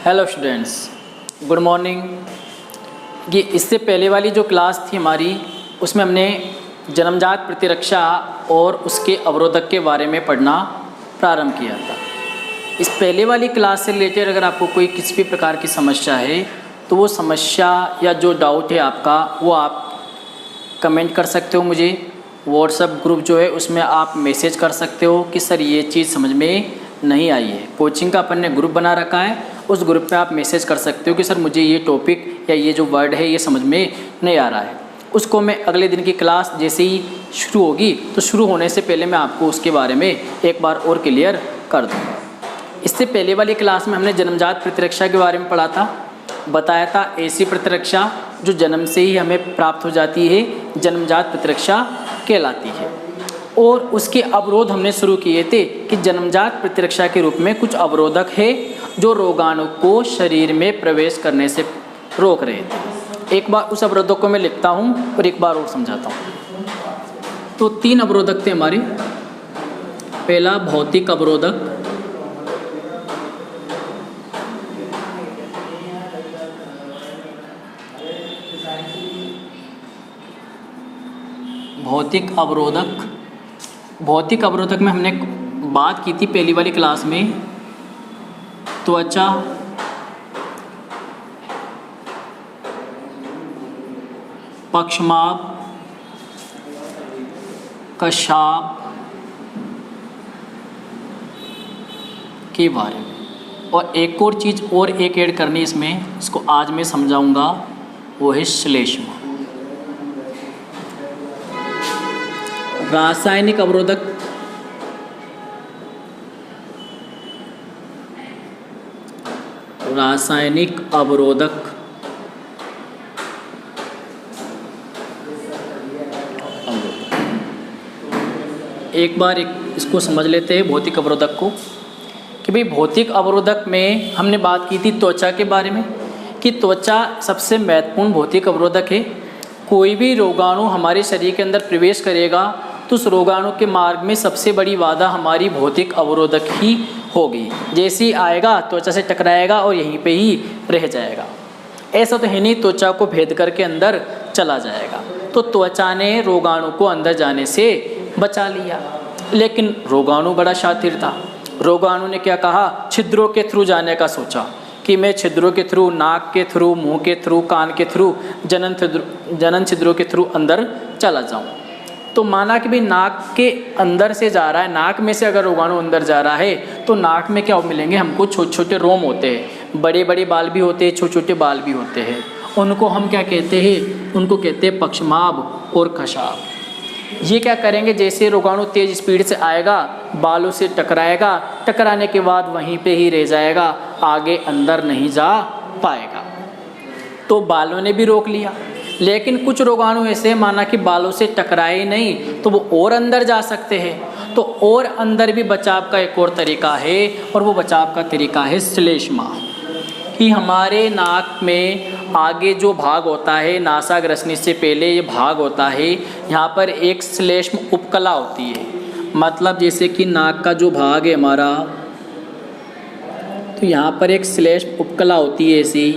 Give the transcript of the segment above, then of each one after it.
Hello students, good morning. ये इससे पहले वाली जो क्लास थी हमारी, उसमें हमने जन्मजात प्रतिरक्षा और उसके अवरोधक के बारे में पढ़ना प्रारंभ किया था। इस पहले वाली क्लास से रिलेटेड अगर आपको कोई किसी भी प्रकार की समस्या है तो वो समस्या या जो डाउट है आपका वो आप कमेंट कर सकते हो मुझे। व्हाट्सएप ग्रुप जो है उसमें आप मैसेज कर सकते हो कि सर ये चीज़ समझ में नहीं आई है। कोचिंग का अपन ने ग्रुप बना रखा है, उस ग्रुप पे आप मैसेज कर सकते हो कि सर मुझे ये टॉपिक या ये जो वर्ड है ये समझ में नहीं आ रहा है। उसको मैं अगले दिन की क्लास जैसे ही शुरू होगी तो शुरू होने से पहले मैं आपको उसके बारे में एक बार और क्लियर कर दूँगा। इससे पहले वाली क्लास में हमने जन्मजात प्रतिरक्षा के बारे में पढ़ा था, बताया था ऐसी प्रतिरक्षा जो जन्म से ही हमें प्राप्त हो जाती है जन्मजात प्रतिरक्षा कहलाती है। और उसके अवरोध हमने शुरू किए थे कि जन्मजात प्रतिरक्षा के रूप में कुछ अवरोधक है जो रोगाणु को शरीर में प्रवेश करने से रोक रहे थे। एक बार उस अवरोधक को मैं लिखता हूँ और एक बार और समझाता हूँ। तो 3 अवरोधक थे हमारे। पहला भौतिक अवरोधक, भौतिक अवरोधक में हमने बात की थी पहली वाली क्लास में त्वचा, पक्षमाप, कशाप के बारे में। और एक और चीज़ और एक ऐड करनी इसमें, इसको आज मैं समझाऊंगा, वो है श्लेष्मा। रासायनिक अवरोधक, एक बार इसको समझ लेते हैं भौतिक अवरोधक को कि भाई भौतिक अवरोधक में हमने बात की थी त्वचा के बारे में कि त्वचा सबसे महत्वपूर्ण भौतिक अवरोधक है। कोई भी रोगाणु हमारे शरीर के अंदर प्रवेश करेगा तो उस रोगाणु के मार्ग में सबसे बड़ी बाधा हमारी भौतिक अवरोधक ही होगी। जैसे ही आएगा त्वचा से टकराएगा और यहीं पे ही रह जाएगा। ऐसा तो है नहीं त्वचा को भेद करके अंदर चला जाएगा। तो त्वचा ने रोगाणु को अंदर जाने से बचा लिया, लेकिन रोगाणु बड़ा शातिर था। रोगाणु ने क्या कहा, छिद्रों के थ्रू जाने का सोचा कि मैं छिद्रों के थ्रू, नाक के थ्रू, मुंह के थ्रू, कान के थ्रू, जनन छिद्रों के थ्रू अंदर चला जाऊं। तो माना कि भाई नाक के अंदर से जा रहा है, नाक में से अगर रोगाणु अंदर जा रहा है तो नाक में क्या मिलेंगे हमको, छोटे छोटे रोम होते हैं, बड़े बड़े बाल भी होते हैं, छोटे छोटे बाल भी होते हैं। उनको हम क्या कहते हैं, उनको कहते हैं पक्षमाभ और कशाभ। ये क्या करेंगे, जैसे रोगाणु तेज स्पीड से आएगा, बालों से टकराएगा, टकराने के बाद वहीं पे ही रह जाएगा, आगे अंदर नहीं जा पाएगा। तो बालों ने भी रोक लिया। लेकिन कुछ रोगाणु ऐसे माना कि बालों से टकराए नहीं तो वो और अंदर जा सकते हैं। तो और अंदर भी बचाव का एक और तरीका है, और वो बचाव का तरीका है श्लेष्मा। कि हमारे नाक में आगे जो भाग होता है, नासाग्रसनी से पहले ये भाग होता है, यहाँ पर एक श्लेष्म उपकला होती है। मतलब जैसे कि नाक का जो भाग है हमारा, तो यहाँ पर एक श्लेष्म उपकला होती है ऐसी।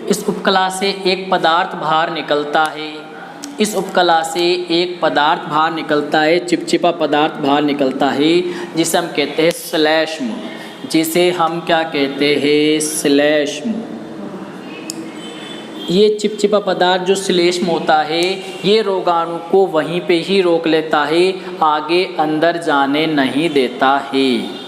इस उपकला से एक पदार्थ बाहर निकलता है, इस उपकला से एक पदार्थ बाहर निकलता है, चिपचिपा पदार्थ बाहर निकलता है, जिसे हम कहते हैं श्लेष्म। जिसे हम क्या कहते हैं, श्लेष्म। ये चिपचिपा पदार्थ जो श्लेष्म होता है, ये रोगाणु को वहीं पे ही रोक लेता है, आगे अंदर जाने नहीं देता है।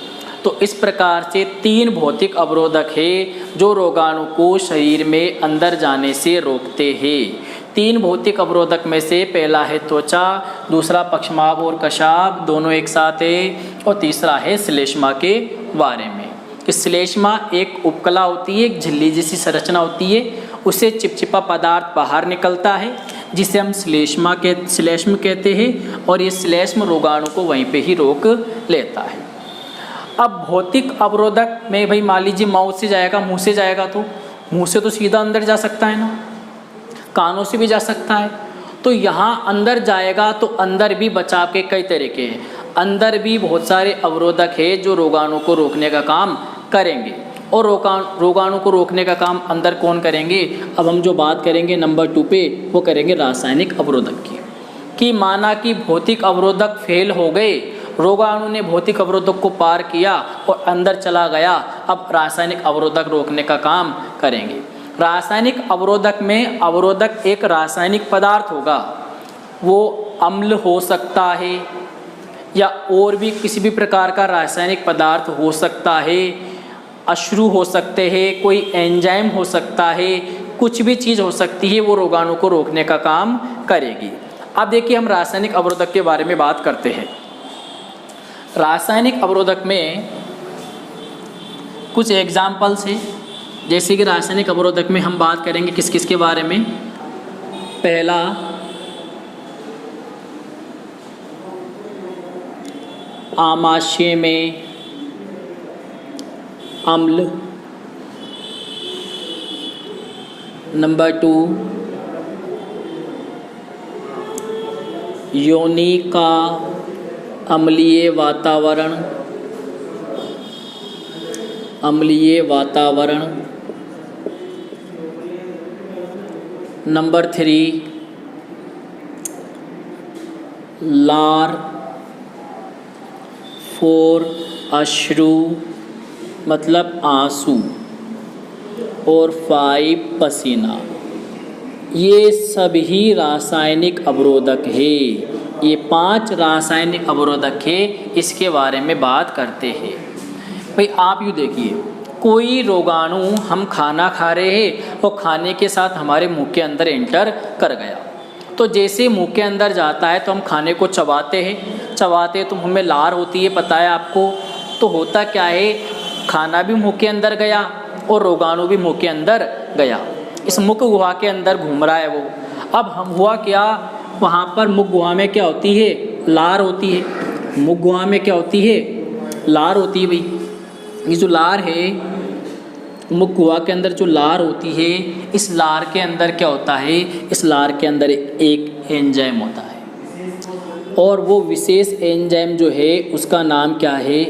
तो इस प्रकार से 3 भौतिक अवरोधक है जो रोगाणु को शरीर में अंदर जाने से रोकते हैं। 3 भौतिक अवरोधक में से पहला है त्वचा, दूसरा पक्षमाभ और कशाभ, दोनों एक साथ है, और तीसरा है श्लेष्मा के बारे में। कि श्लेष्मा एक उपकला होती है, एक झिल्ली जैसी संरचना होती है, उससे चिपचिपा पदार्थ बाहर निकलता है जिसे हम श्लेष्म कहते हैं, और ये श्लेष्म रोगाणु को वहीं पे ही रोक लेता है। अब भौतिक अवरोधक में भाई मान लीजिए माउथ से जाएगा, मुंह से जाएगा, तो मुंह से तो सीधा अंदर जा सकता है ना, कानों से भी जा सकता है। तो यहाँ अंदर जाएगा तो अंदर भी बचाव के कई तरीके हैं। अंदर भी बहुत सारे अवरोधक है जो रोगाणु को रोकने का काम करेंगे। और रोगाणु को रोकने का काम अंदर कौन करेंगे? अब हम जो बात करेंगे नंबर 2 पे वो करेंगे रासायनिक अवरोधक की। कि माना कि भौतिक अवरोधक फेल हो गए, रोगाणु ने भौतिक अवरोधक को पार किया और अंदर चला गया, अब रासायनिक अवरोधक रोकने का काम करेंगे। रासायनिक अवरोधक में अवरोधक एक रासायनिक पदार्थ होगा, वो अम्ल हो सकता है या और भी किसी भी प्रकार का रासायनिक पदार्थ हो सकता है, अश्रु हो सकते हैं, कोई एंजाइम हो सकता है, कुछ भी चीज़ हो सकती है, वो रोगाणु को रोकने का काम करेगी। अब देखिए हम रासायनिक अवरोधक के बारे में बात करते हैं। रासायनिक अवरोधक में कुछ एग्जाम्पल्स हैं, जैसे कि रासायनिक अवरोधक में हम बात करेंगे किस किस के बारे में। पहला आमाशय में अम्ल, नंबर 2 योनि का अम्लीय वातावरण, नंबर 3 लार 4 अश्रु मतलब आंसू और 5 पसीना। ये सभी रासायनिक अवरोधक है। ये 5 रासायनिक अवरोधक है, इसके बारे में बात करते हैं। भाई आप यूँ देखिए, कोई रोगाणु हम खाना खा रहे हैं और खाने के साथ हमारे मुंह के अंदर एंटर कर गया, तो जैसे मुंह के अंदर जाता है तो हम खाने को चबाते हैं तो मुंह में लार होती है, पता है आपको। तो होता क्या है, खाना भी मुंह के अंदर गया और रोगाणु भी मुंह के अंदर गया, इस मुख गुहा के अंदर घूम रहा है वो। अब हम हुआ क्या, वहाँ पर मुख गुहा में क्या होती है, लार होती है। मुख गुहा में क्या होती है, लार होती है। भाई ये जो लार है, मुख गुहा के अंदर जो लार होती है, इस लार के अंदर क्या होता है, इस लार के अंदर एक एंजाइम होता है और वो विशेष एंजाइम जो है उसका नाम क्या है,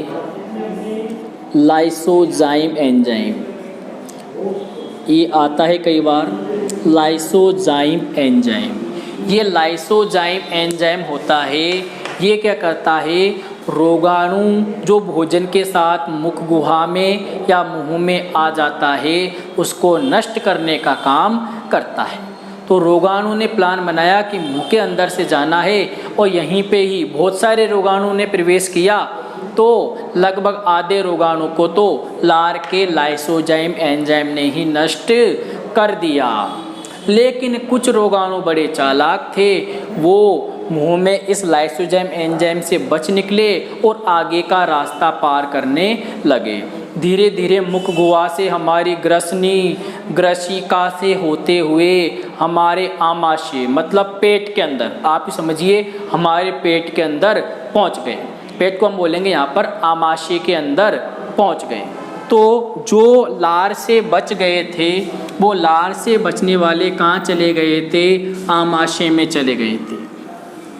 लाइसोजाइम एंजाइम। ये आता है कई बार, लाइसोजाइम एंजाइम। ये लाइसोजाइम एंजाइम होता है, ये क्या करता है, रोगाणु जो भोजन के साथ मुख गुहा में या मुंह में आ जाता है उसको नष्ट करने का काम करता है। तो रोगाणु ने प्लान बनाया कि मुंह के अंदर से जाना है और यहीं पे ही बहुत सारे रोगाणु ने प्रवेश किया, तो लगभग आधे रोगाणु को तो लार के लाइसोजाइम एंजाइम ने ही नष्ट कर दिया। लेकिन कुछ रोगाणु बड़े चालाक थे, वो मुंह में इस लाइसोजाइम एंजाइम से बच निकले और आगे का रास्ता पार करने लगे। धीरे धीरे मुख गुहा से हमारी ग्रसिका से होते हुए हमारे आमाशय मतलब पेट के अंदर, आप ही समझिए हमारे पेट के अंदर पहुंच गए। पेट को हम बोलेंगे यहाँ पर आमाशय के अंदर पहुंच गए। तो जो लार से बच गए थे वो लार से बचने वाले कहाँ चले गए थे, आमाशय में चले गए थे।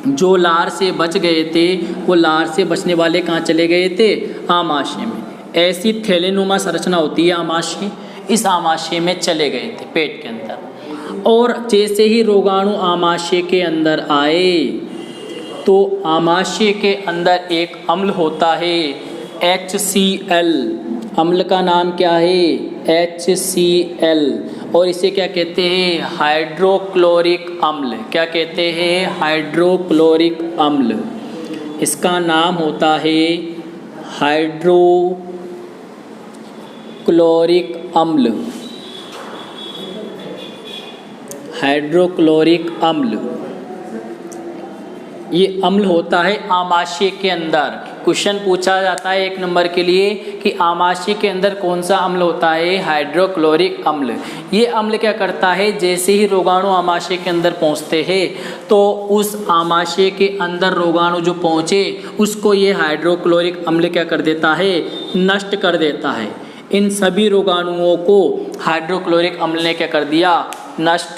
जो लार से बच गए थे वो लार से बचने वाले कहाँ चले गए थे, आमाशय में। ऐसी थैलेनुमा संरचना होती है आमाशय, इस आमाशय में चले गए थे पेट के अंदर। और जैसे ही रोगाणु आमाशय के अंदर आए तो आमाशय के अंदर एक अम्ल होता है HCl। अम्ल का नाम क्या है, HCl, और इसे क्या कहते हैं, हाइड्रोक्लोरिक अम्ल। क्या कहते हैं, हाइड्रोक्लोरिक अम्ल। इसका नाम होता है हाइड्रोक्लोरिक अम्ल। हाइड्रोक्लोरिक अम्ल ये अम्ल होता है आमाशय के अंदर। क्वेश्चन पूछा जाता है 1 नंबर के लिए कि आमाशय के अंदर कौन सा अम्ल होता है, हाइड्रोक्लोरिक अम्ल। ये अम्ल क्या करता है, जैसे ही रोगाणु आमाशय के अंदर पहुंचते हैं तो उस आमाशय के अंदर रोगाणु जो पहुंचे उसको ये हाइड्रोक्लोरिक अम्ल क्या कर देता है, नष्ट कर देता है। इन सभी रोगाणुओं को हाइड्रोक्लोरिक अम्ल ने क्या कर दिया, नष्ट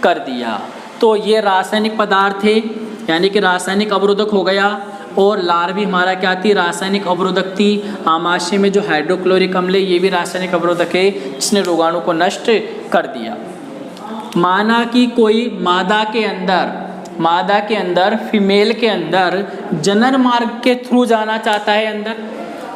कर दिया। तो ये रासायनिक पदार्थ है, यानी कि रासायनिक अवरोधक हो गया। और लार भी हमारा क्या थी, रासायनिक अवरोधक थी। आमाशय में जो हाइड्रोक्लोरिक अम्ल है ये भी रासायनिक अवरोधक है, जिसने रोगाणु को नष्ट कर दिया। माना कि कोई मादा के अंदर फीमेल के अंदर जनन मार्ग के थ्रू जाना चाहता है अंदर।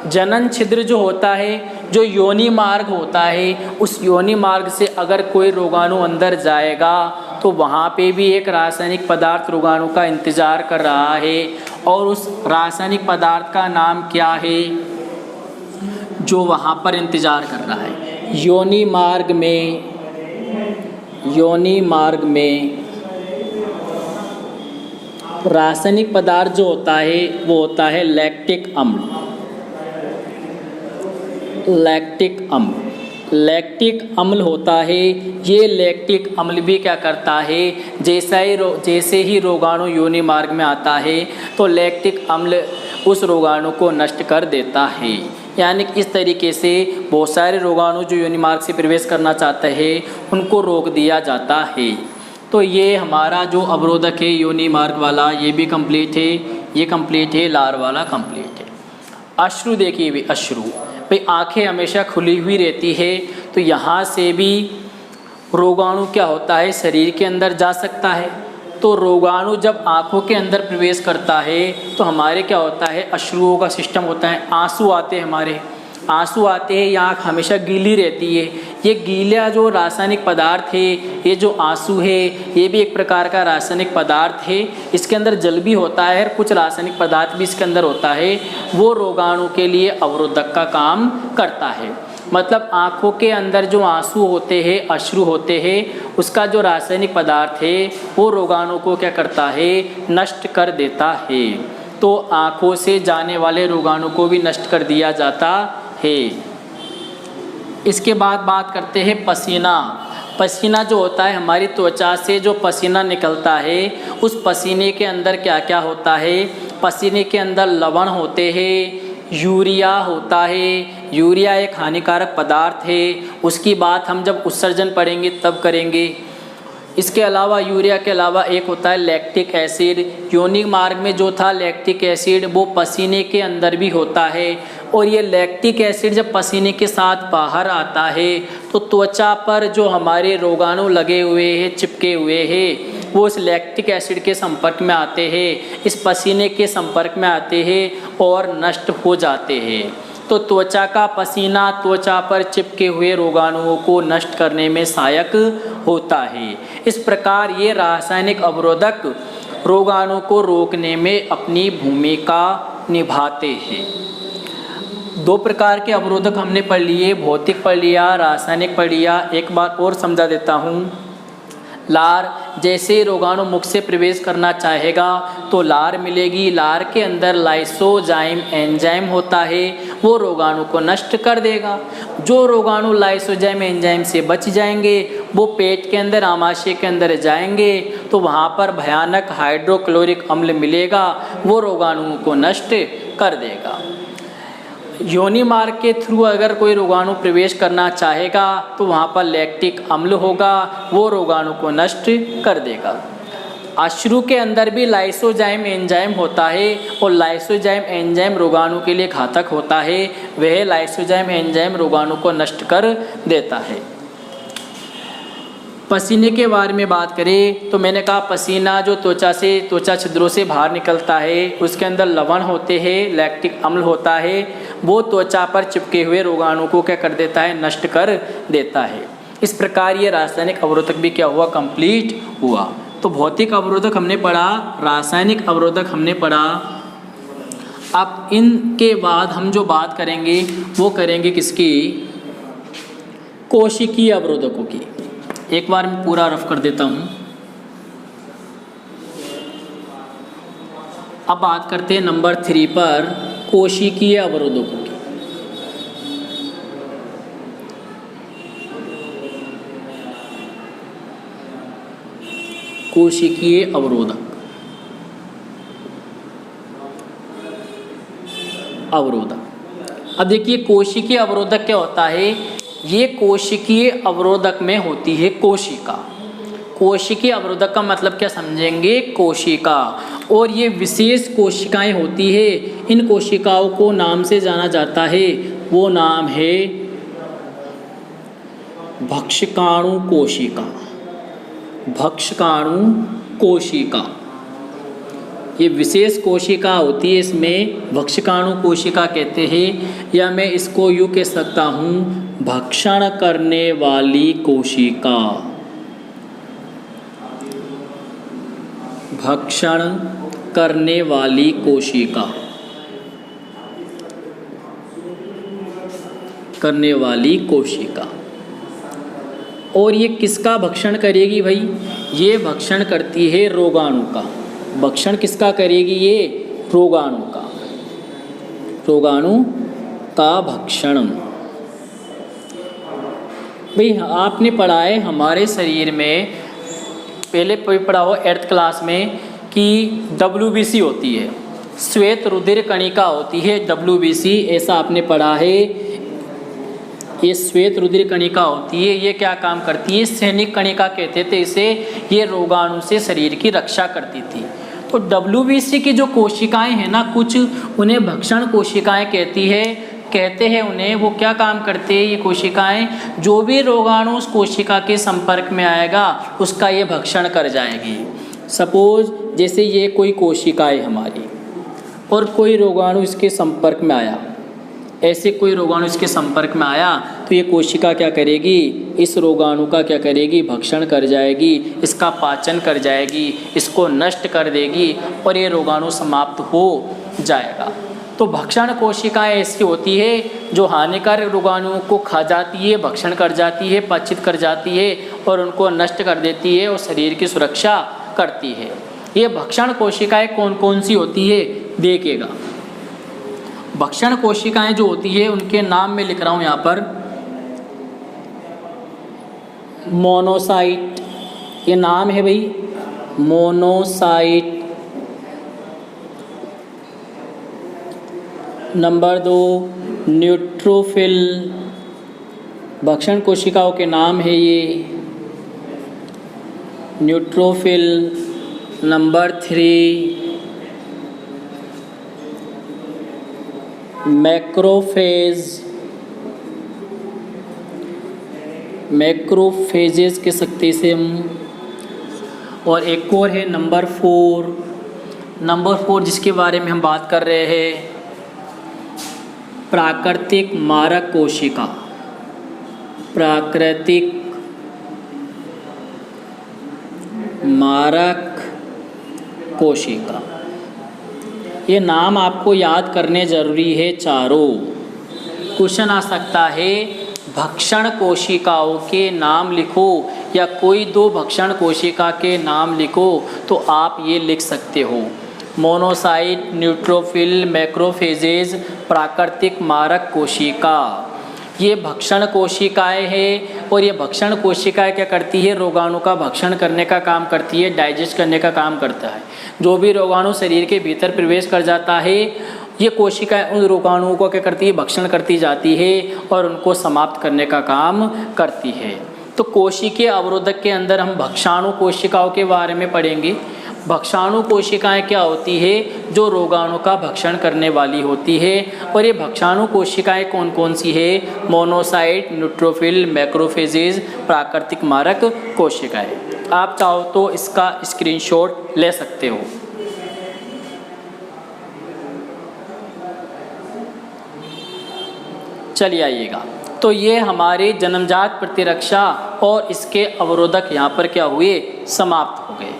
जनन छिद्र जो होता है, जो योनि मार्ग होता है, उस योनि मार्ग से अगर कोई रोगाणु अंदर जाएगा तो वहाँ पे भी एक रासायनिक पदार्थ रोगाणु का इंतज़ार कर रहा है। और उस रासायनिक पदार्थ का नाम क्या है जो वहाँ पर इंतज़ार कर रहा है? योनि मार्ग में रासायनिक पदार्थ जो होता है वो होता है लैक्टिक अम्ल होता है। ये लैक्टिक अम्ल भी क्या करता है, जैसे ही रोगाणु योनि मार्ग में आता है तो लैक्टिक अम्ल उस रोगाणु को नष्ट कर देता है। यानी कि इस तरीके से बहुत सारे रोगाणु जो योनि मार्ग से प्रवेश करना चाहते हैं उनको रोक दिया जाता है। तो ये हमारा जो अवरोधक है योनि मार्ग वाला, ये भी कंप्लीट है, ये कंप्लीट है, लार वाला कंप्लीट है। अश्रु देखिए भी, अश्रु भाई आँखें हमेशा खुली हुई रहती है, तो यहाँ से भी रोगाणु क्या होता है, शरीर के अंदर जा सकता है। तो रोगाणु जब आँखों के अंदर प्रवेश करता है तो हमारे क्या होता है, अश्रुओं का सिस्टम होता है, आंसू आते हैं, हमारे आंसू आते हैं, आँख हमेशा गीली रहती है। ये गीला जो रासायनिक पदार्थ है, ये जो आंसू है, ये भी एक प्रकार का रासायनिक पदार्थ है। इसके अंदर जल भी होता है और कुछ रासायनिक पदार्थ भी इसके अंदर होता है। वो रोगाणु के लिए अवरोधक का काम करता है। मतलब आँखों के अंदर जो आंसू होते हैं, अश्रु होते हैं, उसका जो रासायनिक पदार्थ है वो रोगाणु को क्या करता है, नष्ट कर देता है। तो आँखों से जाने वाले रोगाणु को भी नष्ट कर दिया जाता है। इसके बाद बात करते हैं पसीना। पसीना जो होता है, हमारी त्वचा से जो पसीना निकलता है, उस पसीने के अंदर क्या क्या होता है? पसीने के अंदर लवण होते हैं, यूरिया होता है। यूरिया एक हानिकारक पदार्थ है, उसकी बात हम जब उत्सर्जन पढ़ेंगे तब करेंगे। इसके अलावा यूरिया के अलावा एक होता है लैक्टिक एसिड। योनि मार्ग में जो था लैक्टिक एसिड वो पसीने के अंदर भी होता है, और ये लैक्टिक एसिड जब पसीने के साथ बाहर आता है तो त्वचा पर जो हमारे रोगाणु लगे हुए हैं, चिपके हुए हैं, वो इस लैक्टिक एसिड के संपर्क में आते हैं, इस पसीने के संपर्क में आते हैं और नष्ट हो जाते हैं। तो त्वचा का पसीना त्वचा पर चिपके हुए रोगाणुओं को नष्ट करने में सहायक होता है। इस प्रकार ये रासायनिक अवरोधक रोगाणु को रोकने में अपनी भूमिका निभाते हैं। दो प्रकार के अवरोधक हमने पढ़ लिए, भौतिक पढ़ लिया, रासायनिक पढ़ लिया। एक बार और समझा देता हूँ। लार, जैसे रोगाणु मुख से प्रवेश करना चाहेगा तो लार मिलेगी। लार के अंदर लाइसोजाइम एंजाइम होता है, वो रोगाणु को नष्ट कर देगा। जो रोगाणु लाइसोजाइम एंजाइम से बच जाएंगे वो पेट के अंदर, आमाशय के अंदर जाएंगे तो वहाँ पर भयानक हाइड्रोक्लोरिक अम्ल मिलेगा, वो रोगाणुओं को नष्ट कर देगा। योनि मार्ग के थ्रू अगर कोई रोगाणु प्रवेश करना चाहेगा तो वहाँ पर लैक्टिक अम्ल होगा, वो रोगाणु को नष्ट कर देगा। अश्रु के अंदर भी लाइसोजाइम एंजाइम होता है, और लाइसोजाइम एंजाइम रोगाणु के लिए घातक होता है। वह लाइसोजाइम एंजाइम रोगाणु को नष्ट कर देता है। पसीने के बारे में बात करें तो मैंने कहा पसीना जो त्वचा छिद्रों से बाहर निकलता है, उसके अंदर लवण होते हैं, लैक्टिक अम्ल होता है, वो त्वचा पर चिपके हुए रोगाणु को क्या कर देता है, नष्ट कर देता है। इस प्रकार ये रासायनिक अवरोधक भी क्या हुआ, कंप्लीट हुआ। तो भौतिक अवरोधक हमने पढ़ा, रासायनिक अवरोधक हमने पढ़ा। अब इनके बाद हम जो बात करेंगे वो करेंगे किसकी, कोशिकीय अवरोधकों की। एक बार मैं पूरा रफ कर देता हूँ। अब बात करते हैं नंबर 3 पर, कोशिकीय अवरोधकों की। कोशिकीय अवरोधक, अब देखिए कोशिकीय अवरोधक क्या होता है। ये कोशिकीय अवरोधक में होती है कोशिका। कोशिकीय अवरोधक का मतलब क्या समझेंगे, कोशिका। और ये विशेष कोशिकाएं होती है। इन कोशिकाओं को नाम से जाना जाता है, वो नाम है भक्षकाणु कोशिका। भक्षकाणु कोशिका ये विशेष कोशिका होती है, इसमें भक्षकाणु कोशिका कहते हैं, या मैं इसको यूँ कह सकता हूँ भक्षण करने वाली कोशिका। भक्षण करने वाली कोशिका, करने वाली कोशिका। और ये किसका भक्षण करेगी भाई? ये भक्षण करती है रोगाणु का। भक्षण किसका करेगी? ये रोगाणु का, रोगाणु का भक्षण। भाई आपने पढ़ा है हमारे शरीर में, पहले पढ़ा हो 8th क्लास में कि WBC होती है, श्वेत रुधिर कणिका होती है WBC, ऐसा आपने पढ़ा है। ये श्वेत रुधिर कणिका होती है, ये क्या काम करती है? सैनिक कणिका कहते थे इसे। ये रोगाणु से शरीर की रक्षा करती थी। तो WBC की जो कोशिकाएं हैं ना, कुछ उन्हें भक्षण कोशिकाएं कहते हैं उन्हें। वो क्या काम करते हैं ये कोशिकाएं? जो भी रोगाणु उस कोशिका के संपर्क में आएगा उसका ये भक्षण कर जाएगी। सपोज जैसे ये कोई कोशिका है हमारी और कोई रोगाणु इसके संपर्क में आया, ऐसे कोई रोगाणु इसके संपर्क में आया तो ये कोशिका क्या करेगी? इस रोगाणु का क्या करेगी? भक्षण कर जाएगी, इसका पाचन कर जाएगी, इसको नष्ट कर देगी और ये रोगाणु समाप्त हो जाएगा। तो भक्षण कोशिकाएं ऐसी होती है जो हानिकारक रोगाणुओं को खा जाती है, भक्षण कर जाती है, पाचित कर जाती है और उनको नष्ट कर देती है और शरीर की सुरक्षा करती है। ये भक्षण कोशिकाएं कौन कौन सी होती है देखिएगा। भक्षण कोशिकाएं जो होती है उनके नाम में लिख रहा हूँ यहाँ पर। मोनोसाइट, ये नाम है भाई, मोनोसाइट। नंबर 2 न्यूट्रोफिल, भक्षण कोशिकाओं के नाम है ये न्यूट्रोफिल। नंबर 3 मैक्रोफेज, मैक्रोफेजेस कह सकते इसे हम। और एक और है नंबर 4 जिसके बारे में हम बात कर रहे हैं, प्राकृतिक मारक कोशिका। प्राकृतिक मारक कोशिका, ये नाम आपको याद करने ज़रूरी है चारों। क्वेश्चन आ सकता है भक्षण कोशिकाओं के नाम लिखो या कोई 2 भक्षण कोशिका के नाम लिखो, तो आप ये लिख सकते हो मोनोसाइट, न्यूट्रोफिल, मैक्रोफेजेज, प्राकृतिक मारक कोशिका। ये भक्षण कोशिकाएं हैं और ये भक्षण कोशिकाएं क्या करती है? रोगाणु का भक्षण करने का काम करती है, डाइजेस्ट करने का काम करता है। जो भी रोगाणु शरीर के भीतर प्रवेश कर जाता है, ये कोशिकाएं उन रोगाणुओं को क्या करती है? भक्षण करती जाती है और उनको समाप्त करने का काम करती है। तो कोशिकीय अवरोधक के अंदर हम भक्षाणु कोशिकाओं के बारे में पढ़ेंगे। भक्षाणु कोशिकाएं क्या होती है? जो रोगाणु का भक्षण करने वाली होती है। और ये भक्षाणु कोशिकाएं कौन कौन सी है? मोनोसाइट, न्यूट्रोफिल, मैक्रोफेजेज, प्राकृतिक मारक कोशिकाएं। आप चाहो तो इसका स्क्रीनशॉट ले सकते हो। चलिए आइएगा, तो ये हमारे जन्मजात प्रतिरक्षा और इसके अवरोधक यहाँ पर क्या हुए? समाप्त हो गए।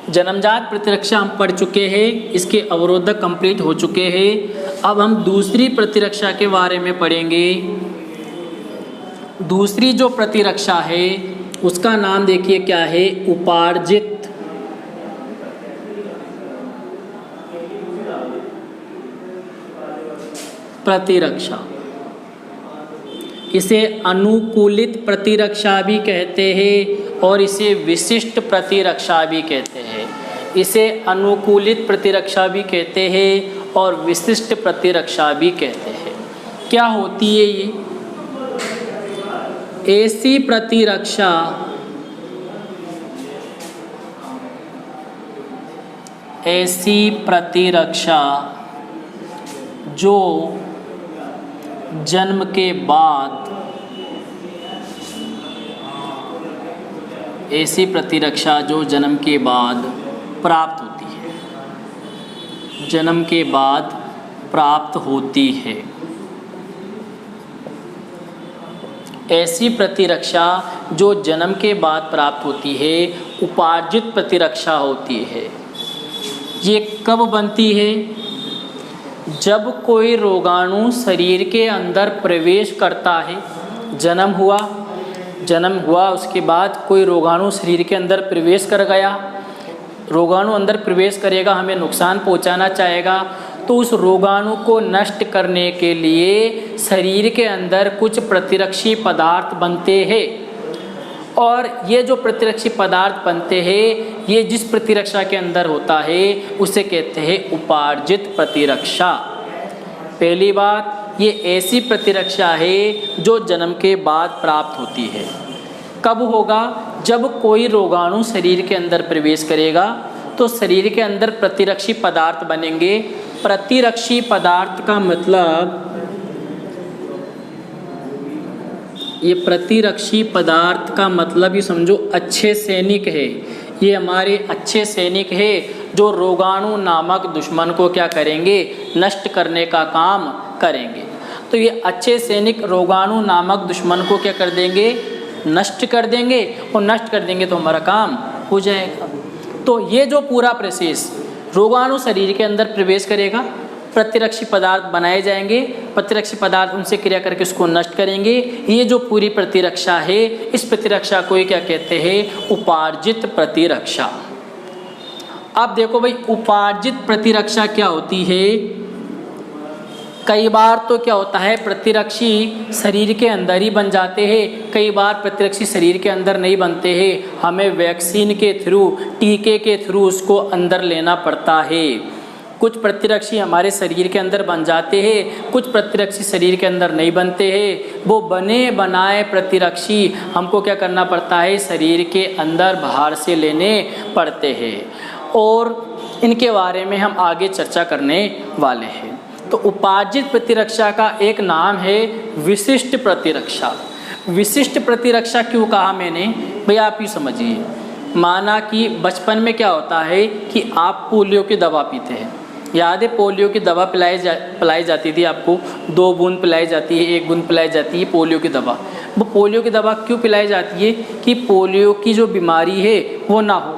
जन्मजात प्रतिरक्षा हम पढ़ चुके हैं, इसके अवरोधक कंप्लीट हो चुके हैं। अब हम दूसरी प्रतिरक्षा के बारे में पढ़ेंगे। दूसरी जो प्रतिरक्षा है उसका नाम देखिए क्या है? उपार्जित प्रतिरक्षा। इसे अनुकूलित प्रतिरक्षा भी कहते हैं और इसे विशिष्ट प्रतिरक्षा भी कहते हैं। इसे अनुकूलित प्रतिरक्षा भी कहते हैं और विशिष्ट प्रतिरक्षा भी कहते हैं। क्या होती है ये? ऐसी प्रतिरक्षा ऐसी प्रतिरक्षा जो जन्म के बाद, ऐसी प्रतिरक्षा जो जन्म के बाद प्राप्त होती है, जन्म के बाद प्राप्त होती है। ऐसी प्रतिरक्षा जो जन्म के बाद प्राप्त होती है उपार्जित प्रतिरक्षा होती है। ये कब बनती है? जब कोई रोगाणु शरीर के अंदर प्रवेश करता है। जन्म हुआ उसके बाद कोई रोगाणु शरीर के अंदर प्रवेश कर गया, रोगाणु अंदर प्रवेश करेगा, हमें नुकसान पहुंचाना चाहेगा, तो उस रोगाणु को नष्ट करने के लिए शरीर के अंदर कुछ प्रतिरक्षी पदार्थ बनते हैं। और ये जो प्रतिरक्षी पदार्थ बनते हैं, ये जिस प्रतिरक्षा के अंदर होता है उसे कहते हैं उपार्जित प्रतिरक्षा। पहली बात, ये ऐसी प्रतिरक्षा है जो जन्म के बाद प्राप्त होती है। कब होगा? जब कोई रोगाणु शरीर के अंदर प्रवेश करेगा तो शरीर के अंदर प्रतिरक्षी पदार्थ बनेंगे। प्रतिरक्षी पदार्थ का मतलब, ये प्रतिरक्षी पदार्थ का मतलब ये समझो अच्छे सैनिक है। ये हमारे अच्छे सैनिक है जो रोगाणु नामक दुश्मन को क्या करेंगे? नष्ट करने का काम करेंगे। तो ये अच्छे सैनिक रोगाणु नामक दुश्मन को क्या कर देंगे? नष्ट कर देंगे, और नष्ट कर देंगे तो हमारा काम हो जाएगा। तो ये जो पूरा प्रोसेस, रोगाणु शरीर के अंदर प्रवेश करेगा, प्रतिरक्षी पदार्थ बनाए जाएंगे, प्रतिरक्षी पदार्थ उनसे क्रिया करके उसको नष्ट करेंगे। ये जो पूरी प्रतिरक्षा है, इस प्रतिरक्षा को ही क्या कहते हैं? उपार्जित प्रतिरक्षा। अब देखो भाई, उपार्जित प्रतिरक्षा क्या होती है? कई बार तो क्या होता है, प्रतिरक्षी शरीर के अंदर ही बन जाते हैं, कई बार प्रतिरक्षी शरीर के अंदर नहीं बनते हैं, हमें वैक्सीन के थ्रू, टीके के थ्रू उसको अंदर लेना पड़ता है। कुछ प्रतिरक्षी हमारे शरीर के अंदर बन जाते हैं, कुछ प्रतिरक्षी शरीर के अंदर नहीं बनते हैं। वो बने बनाए प्रतिरक्षी हमको क्या करना पड़ता है? शरीर के अंदर बाहर से लेने पड़ते हैं, और इनके बारे में हम आगे चर्चा करने वाले हैं। तो उपार्जित प्रतिरक्षा का एक नाम है विशिष्ट प्रतिरक्षा। विशिष्ट प्रतिरक्षा क्यों कहा मैंने? भाई आप ही समझिए, माना कि बचपन में क्या होता है कि आप पोलियो की दवा पीते हैं। याद है पोलियो की दवा पिलाई जाती थी आपको, 2 बूंद पिलाई जाती है, 1 बूंद पिलाई जाती है पोलियो की दवा। वो पोलियो की दवा क्यों पिलाई जाती है? कि पोलियो की जो बीमारी है वो ना हो।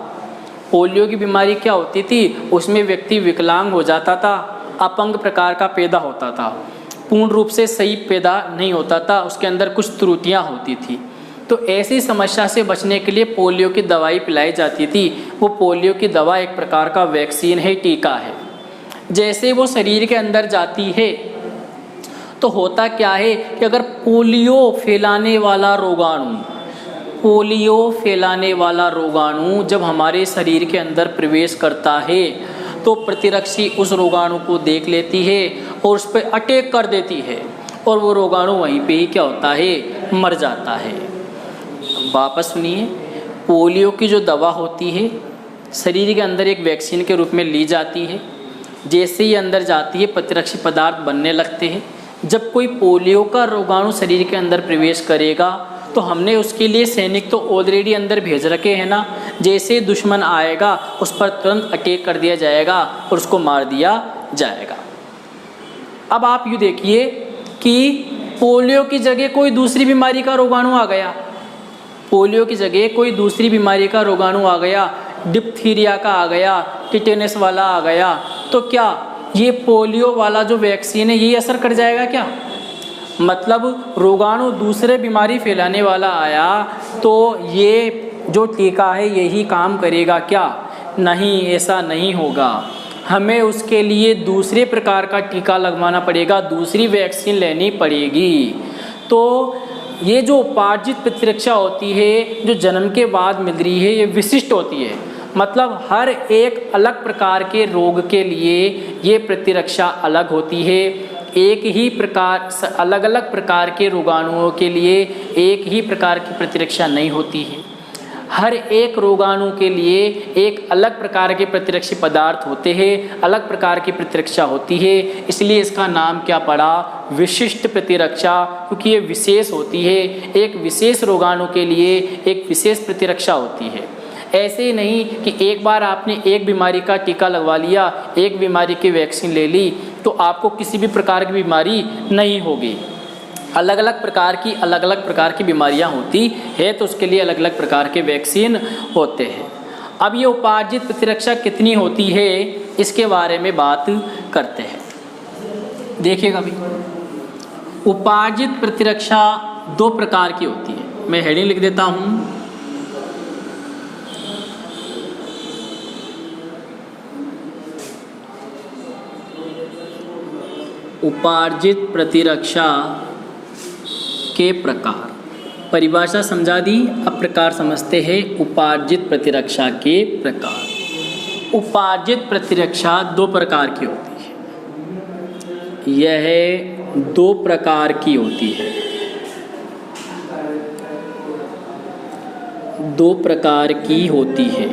पोलियो की बीमारी क्या होती थी? उसमें व्यक्ति विकलांग हो जाता था, अपंग प्रकार का पैदा होता था, पूर्ण रूप से सही पैदा नहीं होता था, उसके अंदर कुछ त्रुटियां होती थी। तो ऐसी समस्या से बचने के लिए पोलियो की दवाई पिलाई जाती थी। वो पोलियो की दवा एक प्रकार का वैक्सीन है, टीका है। जैसे वो शरीर के अंदर जाती है तो होता क्या है कि अगर पोलियो फैलाने वाला रोगाणु जब हमारे शरीर के अंदर प्रवेश करता है तो प्रतिरक्षी उस रोगाणु को देख लेती है और उस पर अटैक कर देती है, और वो रोगाणु वहीं पे ही क्या होता है? मर जाता है। वापस सुनिए, पोलियो की जो दवा होती है शरीर के अंदर एक वैक्सीन के रूप में ली जाती है। जैसे ही अंदर जाती है प्रतिरक्षी पदार्थ बनने लगते हैं। जब कोई पोलियो का रोगाणु शरीर के अंदर प्रवेश करेगा तो हमने उसके लिए सैनिक तो ऑलरेडी अंदर भेज रखे हैं ना। जैसे दुश्मन आएगा उस पर तुरंत अटैक कर दिया जाएगा और उसको मार दिया जाएगा। अब आप यूँ देखिए कि पोलियो की जगह कोई दूसरी बीमारी का रोगाणु आ गया, पोलियो की जगह कोई दूसरी बीमारी का रोगाणु आ गया, डिप्थीरिया का आ गया, टिटेनस वाला आ गया, तो क्या ये पोलियो वाला जो वैक्सीन है यही असर कर जाएगा क्या? मतलब रोगाणु दूसरे बीमारी फैलाने वाला आया तो ये जो टीका है यही काम करेगा क्या? नहीं, ऐसा नहीं होगा। हमें उसके लिए दूसरे प्रकार का टीका लगवाना पड़ेगा, दूसरी वैक्सीन लेनी पड़ेगी। तो ये जो उपार्जित प्रतिरक्षा होती है जो जन्म के बाद मिल रही है, ये विशिष्ट होती है। मतलब हर एक अलग प्रकार के रोग के लिए ये प्रतिरक्षा अलग होती है। एक ही प्रकार, अलग अलग प्रकार के रोगाणुओं के लिए एक ही प्रकार की प्रतिरक्षा नहीं होती है। हर एक रोगाणु के लिए एक अलग प्रकार के प्रतिरक्षी पदार्थ होते हैं, अलग प्रकार की प्रतिरक्षा होती है, इसलिए इसका नाम क्या पड़ा, विशिष्ट प्रतिरक्षा, क्योंकि ये विशेष होती है। एक विशेष रोगाणु के लिए एक विशेष प्रतिरक्षा होती है। ऐसे ही नहीं कि एक बार आपने एक बीमारी का टीका लगवा लिया, एक बीमारी की वैक्सीन ले ली तो आपको किसी भी प्रकार की बीमारी नहीं होगी। अलग अलग प्रकार की बीमारियां होती है, तो उसके लिए अलग अलग प्रकार के वैक्सीन होते हैं। अब ये उपार्जित प्रतिरक्षा कितनी होती है, इसके बारे में बात करते हैं। देखिएगा भाई, उपार्जित प्रतिरक्षा 2 प्रकार की होती है। मैं हेडिंग लिख देता हूँ। उपार्जित प्रतिरक्षा के प्रकार, परिभाषा समझा दी, अब प्रकार समझते हैं। उपार्जित प्रतिरक्षा के प्रकार। उपार्जित प्रतिरक्षा 2 प्रकार की होती है। यह 2 प्रकार की होती है। 2 प्रकार की होती है।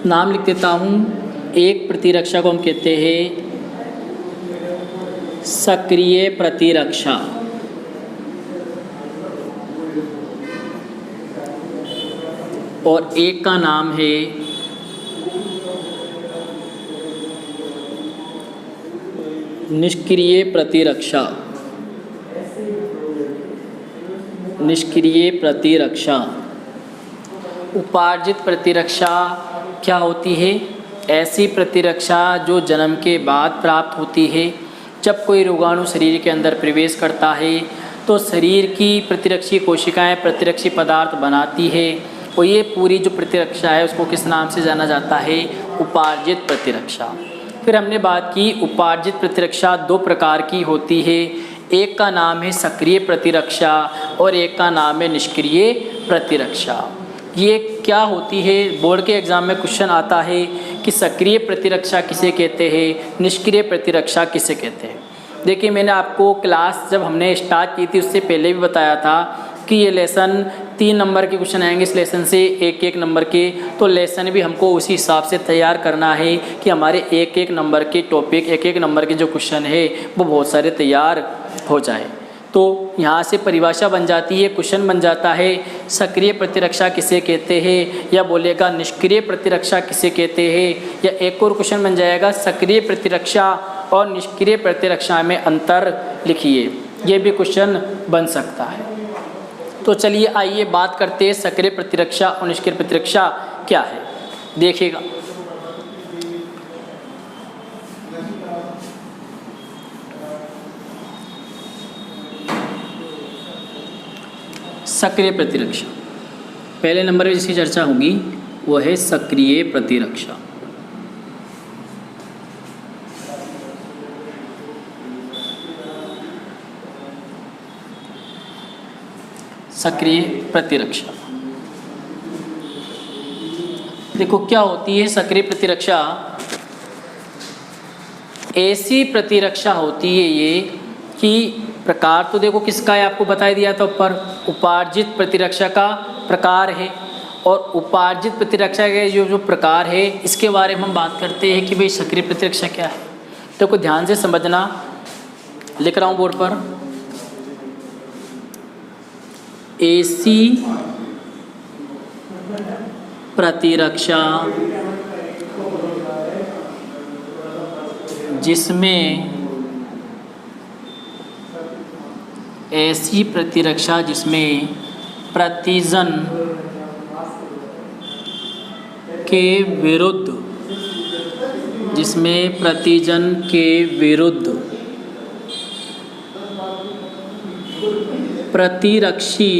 नाम लिख देता हूँ। एक प्रतिरक्षा को हम कहते हैं सक्रिय प्रतिरक्षा, और एक का नाम है निष्क्रिय प्रतिरक्षा। निष्क्रिय प्रतिरक्षा। उपार्जित प्रतिरक्षा क्या होती है, ऐसी प्रतिरक्षा जो जन्म के बाद प्राप्त होती है। जब कोई रोगाणु शरीर के अंदर प्रवेश करता है तो शरीर की प्रतिरक्षी कोशिकाएं प्रतिरक्षी पदार्थ बनाती है, और ये पूरी जो प्रतिरक्षा है उसको किस नाम से जाना जाता है, उपार्जित प्रतिरक्षा। फिर हमने बात की उपार्जित प्रतिरक्षा 2 प्रकार की होती है। एक का नाम है सक्रिय प्रतिरक्षा और एक का नाम है निष्क्रिय प्रतिरक्षा। ये क्या होती है, बोर्ड के एग्ज़ाम में क्वेश्चन आता है कि सक्रिय प्रतिरक्षा किसे कहते हैं, निष्क्रिय प्रतिरक्षा किसे कहते हैं। देखिए, मैंने आपको क्लास जब हमने स्टार्ट की थी उससे पहले भी बताया था कि ये लेसन 3 नंबर के क्वेश्चन आएंगे इस लेसन से, 1-1 नंबर के। तो लेसन भी हमको उसी हिसाब से तैयार करना है कि हमारे 1-1 नंबर के टॉपिक, 1-1 नंबर के जो क्वेश्चन है वो बहुत सारे तैयार हो जाए। तो यहाँ से परिभाषा बन जाती है, क्वेश्चन बन जाता है, सक्रिय प्रतिरक्षा किसे कहते हैं, या बोलेगा निष्क्रिय प्रतिरक्षा किसे कहते हैं, या एक और क्वेश्चन बन जाएगा सक्रिय प्रतिरक्षा और निष्क्रिय प्रतिरक्षा में अंतर लिखिए। ये भी क्वेश्चन बन सकता है। तो चलिए आइए बात करते हैं सक्रिय प्रतिरक्षा और निष्क्रिय प्रतिरक्षा क्या है। देखिएगा, सक्रिय प्रतिरक्षा पहले नंबर में जिसकी चर्चा होगी वो है सक्रिय प्रतिरक्षा। सक्रिय प्रतिरक्षा देखो क्या होती है। सक्रिय प्रतिरक्षा ऐसी प्रतिरक्षा होती है ये कि प्रकार तो देखो किसका है, आपको बता दिया था ऊपर, उपार्जित प्रतिरक्षा का प्रकार है। और उपार्जित प्रतिरक्षा के जो प्रकार है इसके बारे में हम बात करते हैं कि भाई सक्रिय प्रतिरक्षा क्या है। तो को ध्यान से समझना, लिख रहा हूँ बोर्ड पर। ऐसी प्रतिरक्षा जिसमें प्रतिजन के विरुद्ध प्रतिरक्षी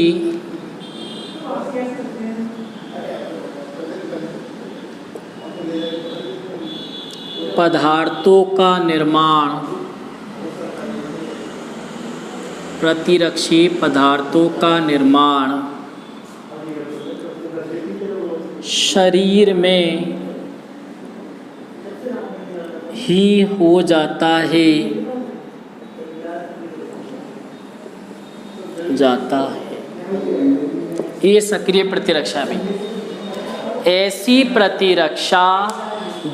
पदार्थों का निर्माण शरीर में ही हो जाता है जाता है। ये सक्रिय प्रतिरक्षा में ऐसी प्रतिरक्षा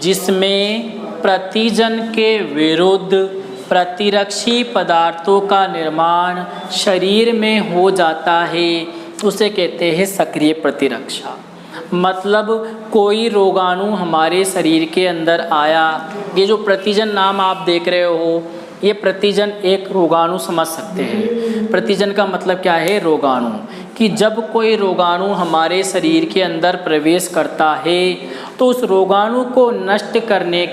जिसमें प्रतिजन के विरुद्ध प्रतिरक्षी पदार्थों का निर्माण शरीर में हो जाता है, उसे कहते हैं सक्रिय प्रतिरक्षा। मतलब कोई रोगाणु हमारे शरीर के अंदर आया, ये जो प्रतिजन नाम आप देख रहे हो, ये प्रतिजन एक रोगाणु समझ सकते हैं। प्रतिजन का मतलब क्या है? रोगाणु। कि जब कोई रोगाणु हमारे शरीर के अंदर प्रवेश करता है तो उस रोगाणु को नष्ट करने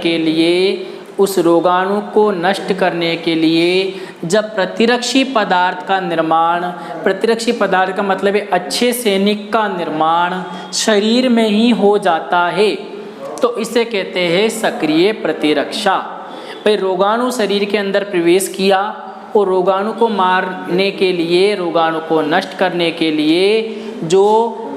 के लिए जब प्रतिरक्षी पदार्थ का निर्माण, प्रतिरक्षी पदार्थ का मतलब है अच्छे सैनिक का निर्माण शरीर में ही हो जाता है, तो इसे कहते हैं सक्रिय प्रतिरक्षा। भाई रोगाणु शरीर के अंदर प्रवेश किया और रोगाणु को मारने के लिए, रोगाणु को नष्ट करने के लिए जो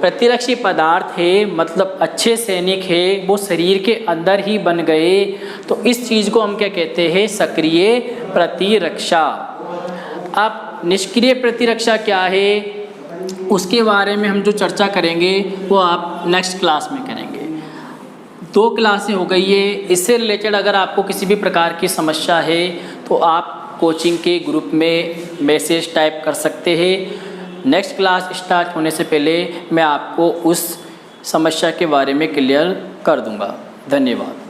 प्रतिरक्षी पदार्थ है, मतलब अच्छे सैनिक है, वो शरीर के अंदर ही बन गए, तो इस चीज़ को हम क्या कहते हैं? सक्रिय प्रतिरक्षा। अब निष्क्रिय प्रतिरक्षा क्या है, उसके बारे में हम जो चर्चा करेंगे वो आप नेक्स्ट क्लास में करेंगे। 2 क्लासें हो गई है। इससे रिलेटेड अगर आपको किसी भी प्रकार की समस्या है तो आप कोचिंग के ग्रुप में मैसेज टाइप कर सकते हैं। नेक्स्ट क्लास स्टार्ट होने से पहले मैं आपको उस समस्या के बारे में क्लियर कर दूंगा। धन्यवाद।